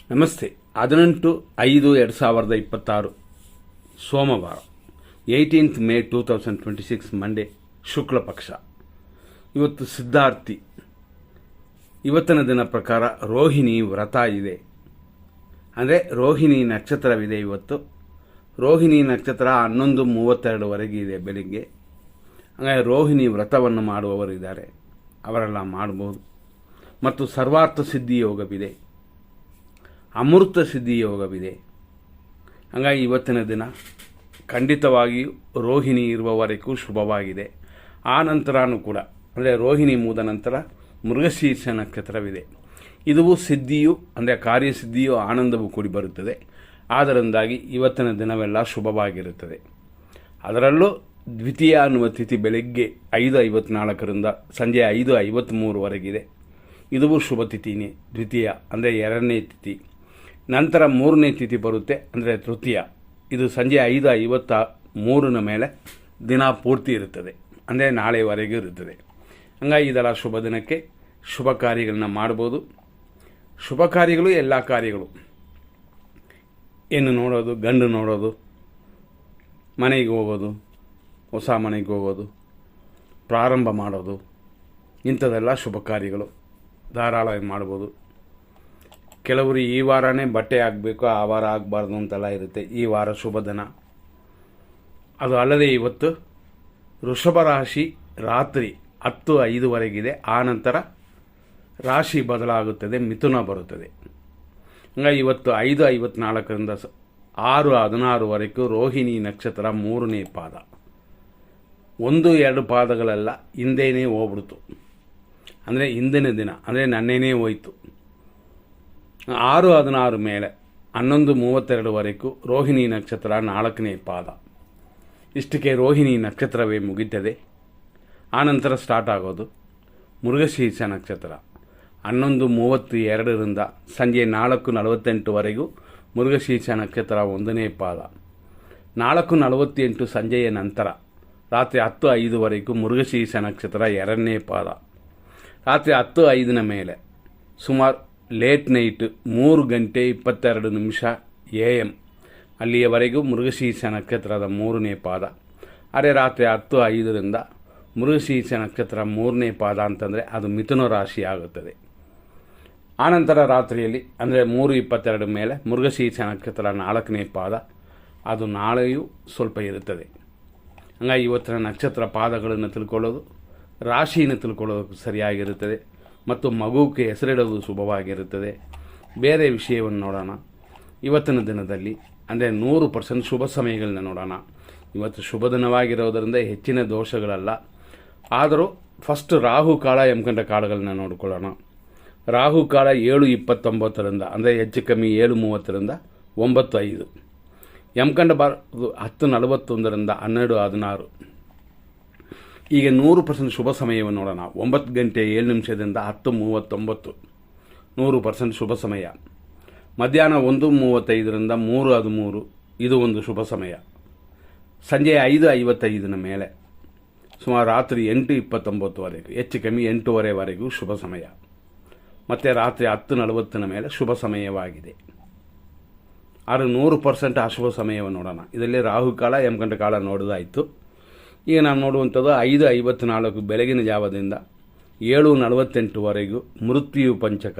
ನಮಸ್ತೆ. 18/5/2026 ಸೋಮವಾರ 18th May 2026 Monday, ಶುಕ್ಲ ಪಕ್ಷ. ಇವತ್ತು ಸಿದ್ಧಾರ್ಥಿ. ಇವತ್ತಿನ ದಿನ ಪ್ರಕಾರ ರೋಹಿಣಿ ವ್ರತ ಇದೆ, ಅಂದರೆ ರೋಹಿಣಿ ನಕ್ಷತ್ರವಿದೆ. ಇವತ್ತು ರೋಹಿಣಿ ನಕ್ಷತ್ರ 11:32 ಇದೆ ಬೆಳಿಗ್ಗೆ. ಹಾಗಾಗಿ ರೋಹಿಣಿ ವ್ರತವನ್ನು ಮಾಡುವವರಿದ್ದಾರೆ, ಅವರೆಲ್ಲ ಮಾಡ್ಬೋದು. ಮತ್ತು ಸರ್ವಾರ್ಥ ಸಿದ್ಧಿ ಯೋಗವಿದೆ, ಅಮೃತ ಸಿದ್ಧಿ ಯೋಗವಿದೆ. ಹಾಗಾಗಿ ಇವತ್ತಿನ ದಿನ ಖಂಡಿತವಾಗಿಯೂ ರೋಹಿಣಿ ಇರುವವರೆಗೂ ಶುಭವಾಗಿದೆ. ಆ ನಂತರನೂ ಕೂಡ, ಅಂದರೆ ರೋಹಿಣಿ ಮುಗಿದ ನಂತರ ಮೃಗಶೀರ್ಷ ನಕ್ಷತ್ರವಿದೆ. ಇದು ಸಿದ್ಧಿಯು, ಅಂದರೆ ಕಾರ್ಯಸಿದ್ಧಿಯು ಆನಂದವೂ ಕೂಡಿ ಬರುತ್ತದೆ. ಆದ್ದರಿಂದಾಗಿ ಇವತ್ತಿನ ದಿನವೆಲ್ಲ ಶುಭವಾಗಿರುತ್ತದೆ. ಅದರಲ್ಲೂ ದ್ವಿತೀಯ ಅನ್ನುವ ತಿಥಿ ಬೆಳಗ್ಗೆ 5:54 ಸಂಜೆ 5:53 ಇದು ಶುಭ ತಿಥಿನೇ. ದ್ವಿತೀಯ ಅಂದರೆ ಎರಡನೇ ತಿಥಿ. ನಂತರ ಮೂರನೇ ತಿಥಿ ಬರುತ್ತೆ, ಅಂದರೆ ತೃತೀಯ. ಇದು ಸಂಜೆ 5:53 ಮೇಲೆ ದಿನ ಪೂರ್ತಿ ಇರುತ್ತದೆ, ಅಂದರೆ ನಾಳೆವರೆಗೂ ಇರುತ್ತದೆ. ಹಂಗಾಗಿ ಇದೆಲ್ಲ ಶುಭ ದಿನಕ್ಕೆ ಶುಭ ಕಾರ್ಯಗಳನ್ನ ಮಾಡ್ಬೋದು. ಶುಭ ಕಾರ್ಯಗಳು ಎಲ್ಲ ಕಾರ್ಯಗಳು, ಹೆಣ್ಣು ನೋಡೋದು, ಗಂಡು ನೋಡೋದು, ಮನೆಗೆ ಹೋಗೋದು, ಹೊಸ ಮನೆಗೆ ಹೋಗೋದು, ಪ್ರಾರಂಭ ಮಾಡೋದು, ಇಂಥದ್ದೆಲ್ಲ ಶುಭ ಕಾರ್ಯಗಳು ಧಾರಾಳವಾಗಿ ಮಾಡ್ಬೋದು. ಕೆಲವರು ಈ ವಾರನೇ ಬಟ್ಟೆ ಆಗಬೇಕು, ಆ ವಾರ ಆಗಬಾರ್ದು ಅಂತೆಲ್ಲ ಇರುತ್ತೆ. ಈ ವಾರ ಶುಭ ದಿನ. ಅದು ಅಲ್ಲದೆ ಇವತ್ತು ವೃಷಭ ರಾಶಿ ರಾತ್ರಿ 10:05 ಆ ನಂತರ ರಾಶಿ ಬದಲಾಗುತ್ತದೆ, ಮಿಥುನ ಬರುತ್ತದೆ. ಹಂಗಾಗಿ ಇವತ್ತು 5:54 6:16 ರೋಹಿಣಿ ನಕ್ಷತ್ರ 3ನೇ ಪಾದ. 1-2 ಪಾದಗಳೆಲ್ಲ ಹಿಂದೇನೇ ಹೋಗ್ಬಿಡ್ತು, ಅಂದರೆ ಹಿಂದಿನ ದಿನ, ಅಂದರೆ ನನ್ನೇನೇ ಹೋಯಿತು. 6:16 ಮೇಲೆ 11:32 ರೋಹಿಣಿ ನಕ್ಷತ್ರ 4ನೇ ಪಾದ. ಇಷ್ಟಕ್ಕೆ ರೋಹಿಣಿ ನಕ್ಷತ್ರವೇ ಮುಗಿತದೆ. ಆನಂತರ ಸ್ಟಾರ್ಟ್ ಆಗೋದು ಮೃಗಶೀರ್ಷ ನಕ್ಷತ್ರ. 11:32 ಸಂಜೆ 4:48 ಮೃಗಶೀರ್ಷ ನಕ್ಷತ್ರ 1ನೇ ಪಾದ. 4:48 ಸಂಜೆಯ ನಂತರ ರಾತ್ರಿ 10:05 ಮೃಗಶೀರ್ಷ ನಕ್ಷತ್ರ 2ನೇ ಪಾದ. ರಾತ್ರಿ 10:05 ಮೇಲೆ ಸುಮಾರು ಲೇಟ್ ನೈಟ್ 3:22 AM ಅಲ್ಲಿಯವರೆಗೂ ಮೃಗಶೀರ್ಷ ನಕ್ಷತ್ರದ 3ನೇ ಪಾದ. ಅರೆ ರಾತ್ರಿ 10:05 ಮೃಗಶೀರ್ಷ ನಕ್ಷತ್ರ 3ನೇ ಪಾದ ಅಂತಂದರೆ ಅದು ಮಿಥುನ ರಾಶಿ ಆಗುತ್ತದೆ. ಆನಂತರ ರಾತ್ರಿಯಲ್ಲಿ, ಅಂದರೆ 3:22 ಮೇಲೆ ಮೃಗಶೀರ್ಷ ನಕ್ಷತ್ರ 4ನೇ ಪಾದ. ಅದು ನಾಳೆಯೂ ಸ್ವಲ್ಪ ಇರುತ್ತದೆ. ಹಂಗಾಗಿ ಇವತ್ತಿನ ನಕ್ಷತ್ರ ಪಾದಗಳನ್ನು ತಿಳ್ಕೊಳ್ಳೋದು, ರಾಶಿಯನ್ನು ತಿಳ್ಕೊಳ್ಳೋದು ಸರಿಯಾಗಿರುತ್ತದೆ. ಮತ್ತು ಮಗುಕ್ಕೆ ಹೆಸರಿಡೋದು ಶುಭವಾಗಿರುತ್ತದೆ. ಬೇರೆ ವಿಷಯವನ್ನು ನೋಡೋಣ. ಇವತ್ತಿನ ದಿನದಲ್ಲಿ ಅಂದರೆ 100% ಶುಭ ಸಮಯಗಳನ್ನ ನೋಡೋಣ. ಇವತ್ತು ಶುಭ ದಿನವಾಗಿರೋದರಿಂದ ಹೆಚ್ಚಿನ ದೋಷಗಳಲ್ಲ. ಆದರೂ ಫಸ್ಟ್ ರಾಹುಕಾಲ ಯಮಕಂಡ ಕಾಲಗಳನ್ನ ನೋಡಿಕೊಳ್ಳೋಣ. ರಾಹುಕಾಲ 7:29 ಅಂದರೆ ಹೆಚ್ಚು ಕಮ್ಮಿ 7:30 9:05. ಯಮಕಂಡ ಬಾರದು 10:41 12:16. ಈಗ 100% ಶುಭ ಸಮಯವನ್ನು ನೋಡೋಣ. 9:07 10:39 100% ಶುಭ ಸಮಯ. ಮಧ್ಯಾಹ್ನ 1:35 3:13 ಇದು ಒಂದು ಶುಭ ಸಮಯ. ಸಂಜೆ 5:55 ಮೇಲೆ ಸುಮಾರು ರಾತ್ರಿ 8:29 ಹೆಚ್ಚು ಕಮ್ಮಿ 8:15 ಶುಭ ಸಮಯ. ಮತ್ತು ರಾತ್ರಿ 10:40 ಮೇಲೆ ಶುಭ ಸಮಯವಾಗಿದೆ. ಆದರೆ 100% ಅಶುಭ ಸಮಯವನ್ನು ನೋಡೋಣ. ಇದರಲ್ಲಿ ರಾಹುಕಾಲ ಯಮಕಂಡ ಕಾಲ ನೋಡೋದಾಯಿತು. ಈಗ ನಾವು ನೋಡುವಂಥದ್ದು 5:54 ಬೆಳಗಿನ ಜಾವದಿಂದ 7:48 ಮೃತ್ಯು ಪಂಚಕ.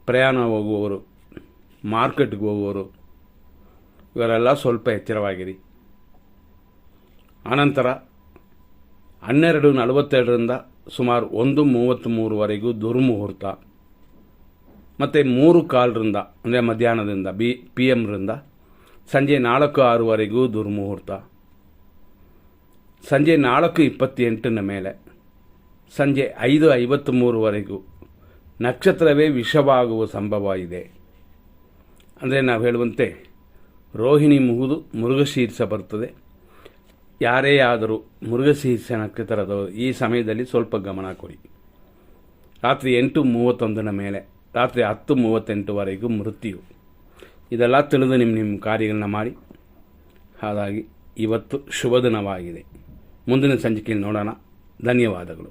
ಪ್ರಯಾಣ ಹೋಗುವವರು, ಮಾರ್ಕೆಟ್ಗೆ ಹೋಗುವವರು ಇವರೆಲ್ಲ ಸ್ವಲ್ಪ ಎಚ್ಚರವಾಗಿರಿ. ಆನಂತರ 12:42 ಸುಮಾರು 1:33 ದುರ್ಮುಹೂರ್ತ. ಮತ್ತು 3:15 ಅಂದರೆ ಮಧ್ಯಾಹ್ನದಿಂದ PM ಸಂಜೆ 4:06 ದುರ್ಮುಹೂರ್ತ. ಸಂಜೆ 4:28 ಮೇಲೆ ಸಂಜೆ 5:53 ನಕ್ಷತ್ರವೇ ವಿಷವಾಗುವ ಸಂಭವ ಇದೆ. ಅಂದರೆ ನಾವು ಹೇಳುವಂತೆ ರೋಹಿಣಿ ಮುಗಿದು ಮೃಗಶೀರ್ಷ ಬರ್ತದೆ. ಯಾರೇ ಆದರೂ ಮೃಗಶೀರ್ಷ ನಕ್ಷತ್ರದ ಈ ಸಮಯದಲ್ಲಿ ಸ್ವಲ್ಪ ಗಮನ ಕೊಡಿ. ರಾತ್ರಿ 8:31 ಮೇಲೆ ರಾತ್ರಿ 10:38 ಮೃತ್ಯು. ಇದೆಲ್ಲ ತಿಳಿದು ನಿಮ್ಮ ಕಾರ್ಯಗಳನ್ನ ಮಾಡಿ. ಹಾಗಾಗಿ ಇವತ್ತು ಶುಭ ದಿನವಾಗಿದೆ. ಮುಂದಿನ ಸಂಚಿಕೆಯಲ್ಲಿ ನೋಡೋಣ. ಧನ್ಯವಾದಗಳು.